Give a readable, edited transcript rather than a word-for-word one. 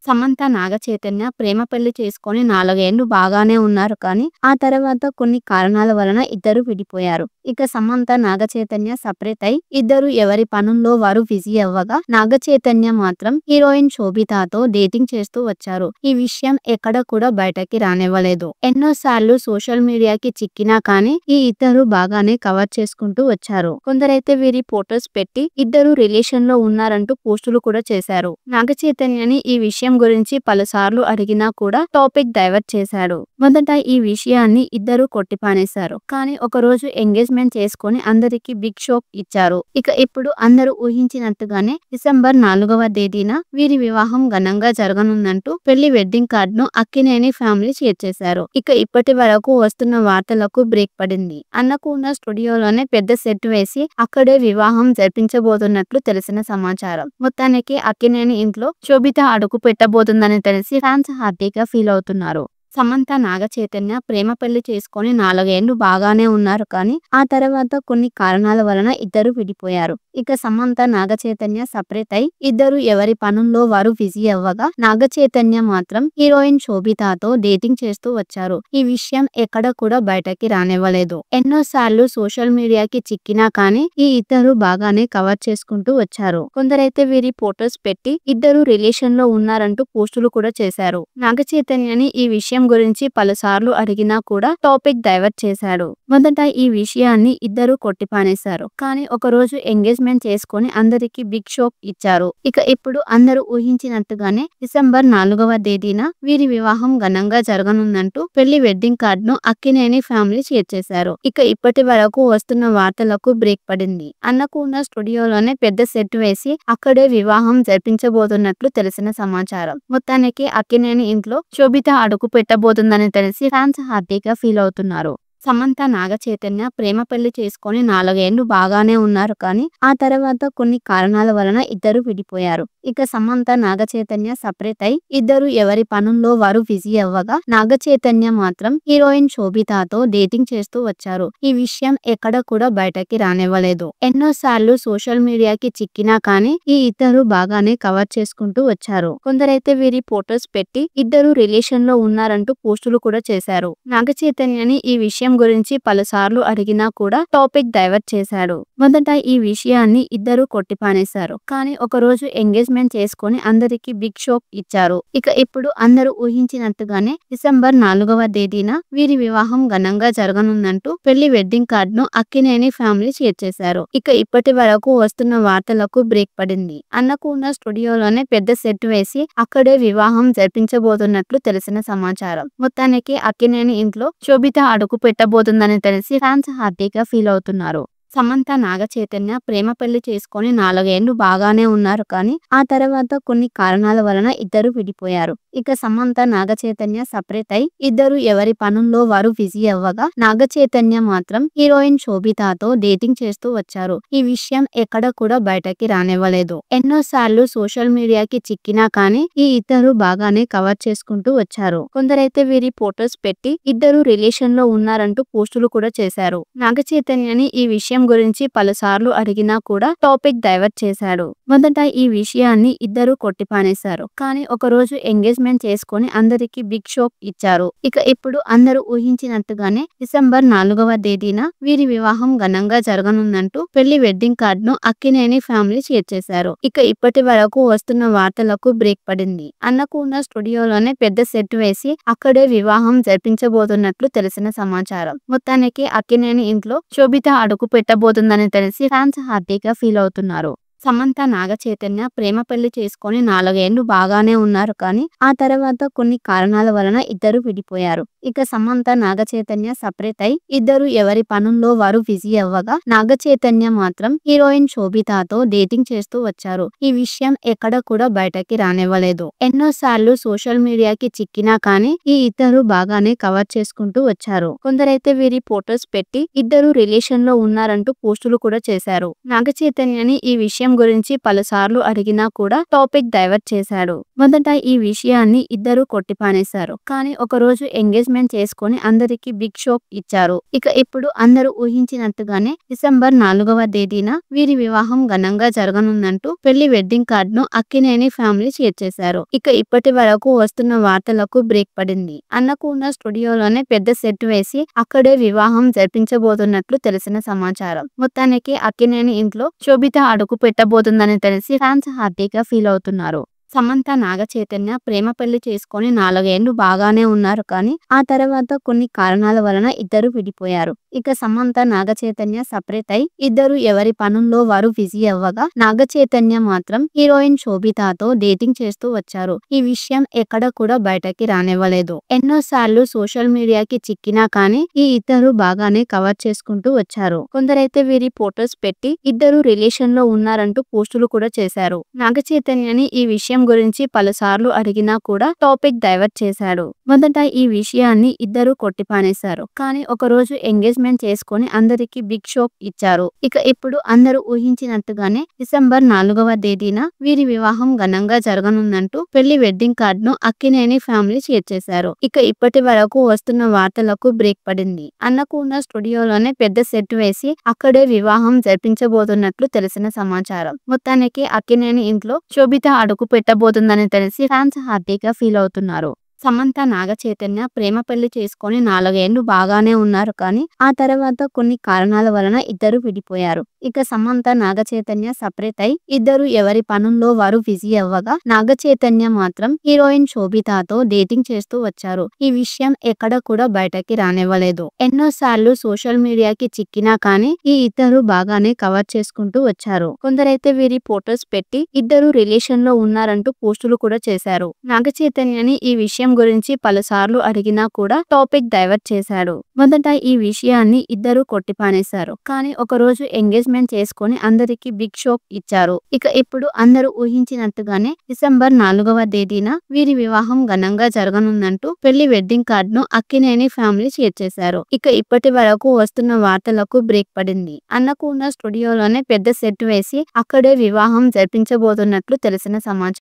సమంత, నాగచైతన్య ప్రేమ పెళ్లి చేసుకొని 4 ఏళ్లు బాగానే ఉన్నారు కానీ, ఆ తర్వాత కొన్ని కారణాల వలన ఇద్దరు విడిపోయారు. ఇక సమంత, నాగచైతన్య సెపరేట్ అయి ఇద్దరు ఎవరి పనుల్లో వారు బిజీ అవ్వగా, నాగచైతన్య మాత్రం హీరోయిన్ శోభితతో డేటింగ్ చేస్తూ వచ్చారు. ఈ విషయం ఎక్కడ కూడా బయటకి రానివ్వలేదు. ఎన్నోసార్లు సోషల్ మీడియాకి చిక్కినా కానీ, ఈ ఇద్దరు బాగానే కవర్ చేసుకుంటూ వచ్చారు. కొందరైతే వీరి ఫోటోస్ పెట్టి ఇద్దరు రిలేషన్ లో ఉన్నారంటూ పోస్టులు కూడా చేశారు. నాగచైతన్యని ఈ విషయం గురించి పలుసార్లు అడిగినా కూడా టాపిక్ డైవర్ట్ చేశాడు. మొదట ఈ విషయాన్ని ఇద్దరు కొట్టిపానేశారు. కానీ ఒక రోజు ఎంగేజ్మెంట్ చేసుకొని అందరికి బిగ్ షాక్ ఇచ్చారు. ఇక ఇప్పుడు అందరూ ఊహించినట్టుగానే డిసెంబర్ 4వ తేదీన వీరి వివాహం ఘనంగా జరగనుందంటూ పెళ్లి వెడ్డింగ్ కార్డ్ ను అక్కినేని ఫ్యామిలీ షేర్ చేశారు. ఇక ఇప్పటి వరకు వస్తున్న వార్తలకు బ్రేక్ పడింది. అన్నపూర్ణ స్టూడియోలోనే పెద్ద సెట్ వేసి అక్కడే వివాహం జరిపించబోతున్నట్లు తెలిసిన సమాచారం. మొత్తానికి అక్కినేని ఇంట్లో శోభిత అడుగు పెట్టబోతుందని తెలిసి ఫ్యాన్స్ హ్యాపీగా ఫీల్ అవుతున్నారు. సమంత, నాగచైతన్య ప్రేమ పెళ్లి చేసుకొని 4 ఏళ్లు బాగానే ఉన్నారు కానీ, ఆ తర్వాత కొన్ని కారణాల వలన ఇద్దరు విడిపోయారు. ఇక సమంత, నాగచైతన్య సెపరేట్ అయి ఇద్దరు ఎవరి పనుల్లో వారు బిజీ అవ్వగా, నాగచైతన్య మాత్రం హీరోయిన్ శోభితతో డేటింగ్ చేస్తూ వచ్చారు. ఈ విషయం ఎక్కడ కూడా బయటకి రానివ్వలేదు. ఎన్నోసార్లు సోషల్ మీడియాకి చిక్కినా కానీ, ఈ ఇద్దరు బాగానే కవర్ చేసుకుంటూ వచ్చారు. కొందరైతే వీరి ఫోటోస్ పెట్టి ఇద్దరు రిలేషన్ లో ఉన్నారంటూ పోస్టులు కూడా చేశారు. నాగచైతన్యని ఈ విషయం గురించి పలుసార్లు అడిగినా కూడా టాపిక్ డైవర్ట్ చేశాడు. మొదట ఈ విషయాన్ని ఇద్దరు కొట్టిపానేశారు. కానీ ఒక రోజు ఎంగేజ్మెంట్ చేసుకొని అందరికి బిగ్ షాక్ ఇచ్చారు. ఇక ఇప్పుడు అందరూ ఊహించినట్టుగానే డిసెంబర్ 4వ తేదీన వీరి వివాహం ఘనంగా జరగనుందంటూ పెళ్లి వెడ్డింగ్ కార్డ్ ను అక్కినేని ఫ్యామిలీ షేర్ చేశారు. ఇక ఇప్పటి వరకు వస్తున్న వార్తలకు బ్రేక్ పడింది. అన్నపూర్ణ స్టూడియోలోనే పెద్ద సెట్ వేసి అక్కడే వివాహం జరిపించబోతున్నట్లు తెలిసిన సమాచారం. మొత్తానికి అక్కినేని ఇంట్లో శోభిత అడుగు పెట్టబోతుందని తెలిసి ఫ్యాన్స్ హ్యాపీగా ఫీల్ అవుతున్నారు. సమంత, నాగచైతన్య ప్రేమ పెళ్లి చేసుకొని 4 ఏళ్లు బాగానే ఉన్నారు కానీ, ఆ తర్వాత కొన్ని కారణాల వలన ఇద్దరు విడిపోయారు. ఇక సమంత, నాగచైతన్య సెపరేట్ అయి ఇద్దరు ఎవరి పనుల్లో వారు బిజీ అవ్వగా, నాగచైతన్య మాత్రం హీరోయిన్ శోభితతో డేటింగ్ చేస్తూ వచ్చారు. ఈ విషయం ఎక్కడ కూడా బయటకి రానివ్వలేదు. ఎన్నోసార్లు సోషల్ మీడియాకి చిక్కినా కానీ, ఈ ఇద్దరు బాగానే కవర్ చేసుకుంటూ వచ్చారు. కొందరైతే వీరి ఫోటోస్ పెట్టి ఇద్దరు రిలేషన్ లో ఉన్నారంటూ పోస్టులు కూడా చేశారు. నాగచైతన్యని ఈ విషయం గురించి పలుసార్లు అడిగినా కూడా టాపిక్ డైవర్ట్ చేశాడు. మొదట ఈ విషయాన్ని ఇద్దరు కొట్టిపానేశారు. కానీ ఒక రోజు ఎంగేజ్మెంట్ చేసుకొని అందరికి బిగ్ షాక్ ఇచ్చారు. ఇక ఇప్పుడు అందరూ ఊహించినట్టుగానే డిసెంబర్ 4వ తేదీన వీరి వివాహం ఘనంగా జరగనుందంటూ పెళ్లి వెడ్డింగ్ కార్డ్ ను అక్కినేని ఫ్యామిలీ షేర్ చేశారు. ఇక ఇప్పటి వరకు వస్తున్న వార్తలకు బ్రేక్ పడింది. అన్నపూర్ణ స్టూడియోలోనే పెద్ద సెట్ వేసి అక్కడే వివాహం జరిపించబోతున్నట్లు తెలిసిన సమాచారం. మొత్తానికి అక్కినేని ఇంట్లో శోభిత అడుగు పెట్టబోతుందని తెలిసి ఫ్యాన్స్ హ్యాపీగా ఫీల్ అవుతున్నారు. సమంత, నాగచైతన్య ప్రేమ పెళ్లి చేసుకొని 4 ఏళ్లు బాగానే ఉన్నారు కానీ, ఆ తర్వాత కొన్ని కారణాల వలన ఇద్దరు విడిపోయారు. ఇక సమంత, నాగచైతన్య సెపరేట్ అయి ఇద్దరు ఎవరి పనుల్లో వారు బిజీ అవ్వగా, నాగచైతన్య మాత్రం హీరోయిన్ శోభితతో డేటింగ్ చేస్తూ వచ్చారు. ఈ విషయం ఎక్కడ కూడా బయటకి రానివ్వలేదు. ఎన్నోసార్లు సోషల్ మీడియాకి చిక్కినా కానీ, ఈ ఇద్దరు బాగానే కవర్ చేసుకుంటూ వచ్చారు. కొందరైతే వీరి ఫోటోస్ పెట్టి ఇద్దరు రిలేషన్ లో ఉన్నారంటూ పోస్టులు కూడా చేశారు. నాగచైతన్యని ఈ విషయం గురించి పలుసార్లు అడిగినా కూడా టాపిక్ డైవర్ట్ చేశాడు. మొదట ఈ విషయాన్ని ఇద్దరు కొట్టిపానేశారు. కానీ ఒక రోజు ఎంగేజ్మెంట్ చేసుకొని అందరికి బిగ్ షాక్ ఇచ్చారు. ఇక ఇప్పుడు అందరూ ఊహించినట్టుగానే డిసెంబర్ 4వ తేదీన వీరి వివాహం ఘనంగా జరగనుందంటూ పెళ్లి వెడ్డింగ్ కార్డ్ ను అక్కినేని ఫ్యామిలీ షేర్ చేశారు. ఇక ఇప్పటి వరకు వస్తున్న వార్తలకు బ్రేక్ పడింది. అన్నపూర్ణ స్టూడియోలోనే పెద్ద సెట్ వేసి అక్కడే వివాహం జరిపించబోతున్నట్లు తెలిసిన సమాచారం. మొత్తానికి అక్కినేని ఇంట్లో శోభిత అడుగు పెట్టబోతుందని తెలిసి ఫ్యాన్స్ హ్యాపీగా ఫీల్ అవుతున్నారు. సమంత, నాగచైతన్య ప్రేమ పెళ్లి చేసుకొని 4 ఏళ్లు బాగానే ఉన్నారు కానీ, ఆ తర్వాత కొన్ని కారణాల వలన ఇద్దరు విడిపోయారు. ఇక సమంత, నాగచైతన్య సెపరేట్ అయి ఇద్దరు ఎవరి పనుల్లో వారు బిజీ అవ్వగా, నాగచైతన్య మాత్రం హీరోయిన్ శోభితతో డేటింగ్ చేస్తూ వచ్చారు. ఈ విషయం ఎక్కడ కూడా బయటకి రానివ్వలేదు. ఎన్నోసార్లు సోషల్ మీడియాకి చిక్కినా కానీ, ఈ ఇద్దరు బాగానే కవర్ చేసుకుంటూ వచ్చారు. కొందరైతే వీరి ఫోటోస్ పెట్టి ఇద్దరు రిలేషన్ లో ఉన్నారంటూ పోస్టులు కూడా చేశారు. నాగచైతన్యని ఈ విషయం విషయం గురించి పలుసార్లు అడిగినా కూడా టాపిక్ డైవర్ట్ చేశాడు. మొదట ఈ విషయాన్ని ఇద్దరు కొట్టిపానేశారు. కానీ ఒకరోజు ఎంగేజ్మెంట్ చేసుకొని అందరికి బిగ్ షాక్ ఇచ్చారు. ఇక ఇప్పుడు అందరూ ఊహించినట్టుగానే డిసెంబర్ 4వ తేదీన వీరి వివాహం ఘనంగా జరగనుందంటూ పెళ్లి వెడ్డింగ్ కార్డ్ ను అక్కినేని ఫ్యామిలీ షేర్ చేశారు. ఇక ఇప్పటి వరకు వస్తున్న వార్తలకు బ్రేక్ పడింది. అన్నపూర్ణ స్టూడియోలోనే పెద్ద సెట్ వేసి అక్కడే వివాహం జరిపించబోతున్నట్లు తెలిసిన సమాచారం. మొత్తానికి అక్కినేని ఇంట్లో శోభిత అడుగు పెట్టబోతుందని తెలిసి ఫ్యాన్స్ హ్యాపీగా ఫీల్ అవుతున్నారు. సమంత నాగచైతన్య ప్రేమ పెళ్లి చేసుకొని 4 ఏళ్లు బాగానే ఉన్నారు కానీ ఆ తర్వాత కొన్ని కారణాల వలన ఇద్దరు విడిపోయారు. ఇక సమంత నాగచైతన్య సపరేట్ అయి ఇద్దరు ఎవరి పనుల్లో వారు బిజీ అవ్వగా నాగచైతన్య మాత్రం హీరోయిన్ శోభితతో డేటింగ్ చేస్తూ వచ్చారు. ఈ విషయం ఎక్కడ కూడా బయటకి రానివ్వలేదు. ఎన్నోసార్లు సోషల్ మీడియాకి చిక్కినా కానీ ఈ ఇద్దరు బాగానే కవర్ చేసుకుంటూ వచ్చారు. కొందరైతే వీరి ఫోటోస్ పెట్టి ఇద్దరు రిలేషన్ లో ఉన్నారంటూ పోస్టులు కూడా చేశారు. నాగచైతన్యని ఈ విషయం గురించి పలుసార్లు అడిగినా కూడా టాపిక్ డైవర్ట్ చేశాడు. మొదట ఈ విషయాన్ని ఇద్దరు కొట్టిపానేశారు. కానీ ఒకరోజు ఎంగేజ్మెంట్ చేసుకొని అందరికి బిగ్ షాక్ ఇచ్చారు. ఇక ఇప్పుడు అందరూ ఊహించినట్టుగానే డిసెంబర్ 4వ తేదీన వీరి వివాహం ఘనంగా జరగనుందంటూ పెళ్లి వెడ్డింగ్ కార్డ్ ను అక్కినేని ఫ్యామిలీ షేర్ చేశారు. ఇక ఇప్పటి వరకు వస్తున్న వార్తలకు బ్రేక్ పడింది. అన్నపూర్ణ స్టూడియోలోనే పెద్ద సెట్ వేసి అక్కడే వివాహం జరిపించబోతున్నట్లు తెలిసిన సమాచారం. మొత్తానికి అక్కినేని ఇంట్లో శోభిత అడుగు పెట్టబోతుందని తెలిసి ఫ్యాన్స్ హ్యాపీగా ఫీల్ అవుతున్నారు. సమంత నాగచైతన్య ప్రేమ పెళ్లి చేసుకొని 4 ఏళ్లు బాగానే ఉన్నారు కానీ ఆ తర్వాత కొన్ని కారణాల వలన ఇద్దరు విడిపోయారు. ఇక సమంత నాగచైతన్య సపరేట్ అయి ఇద్దరు ఎవరి పనుల్లో వారు బిజీ అవ్వగా నాగచైతన్య మాత్రం హీరోయిన్ శోభితతో డేటింగ్ చేస్తూ వచ్చారు. ఈ విషయం ఎక్కడ కూడా బయటకి రానివ్వలేదు. ఎన్నోసార్లు సోషల్ మీడియాకి చిక్కినా కానీ ఈ ఇద్దరు బాగానే కవర్ చేసుకుంటూ వచ్చారు. కొందరైతే వీరి ఫోటోస్ పెట్టి ఇద్దరు రిలేషన్ లో ఉన్నారంటూ పోస్టులు కూడా చేశారు. నాగచైతన్యని ఈ విషయం గురించి పలుసార్లు అడిగినా కూడా టాపిక్ డైవర్ట్ చేశాడు. మొదట ఈ విషయాన్ని ఇద్దరు కొట్టిపానేశారు. కానీ ఒకరోజు ఎంగేజ్మెంట్ చేసుకొని అందరికి బిగ్ షాక్ ఇచ్చారు. ఇక ఇప్పుడు అందరూ ఊహించినట్టుగానే డిసెంబర్ 4వ తేదీన వీరి వివాహం ఘనంగా జరగనుందంటూ పెళ్లి వెడ్డింగ్ కార్డ్ ను అక్కినేని ఫ్యామిలీ షేర్ చేశారు. ఇక ఇప్పటి వరకు వస్తున్న వార్తలకు బ్రేక్ పడింది. అన్నపూర్ణ స్టూడియోలోనే పెద్ద సెట్ వేసి అక్కడే వివాహం జరిపించబోతున్నట్లు తెలిసిన సమాచారం.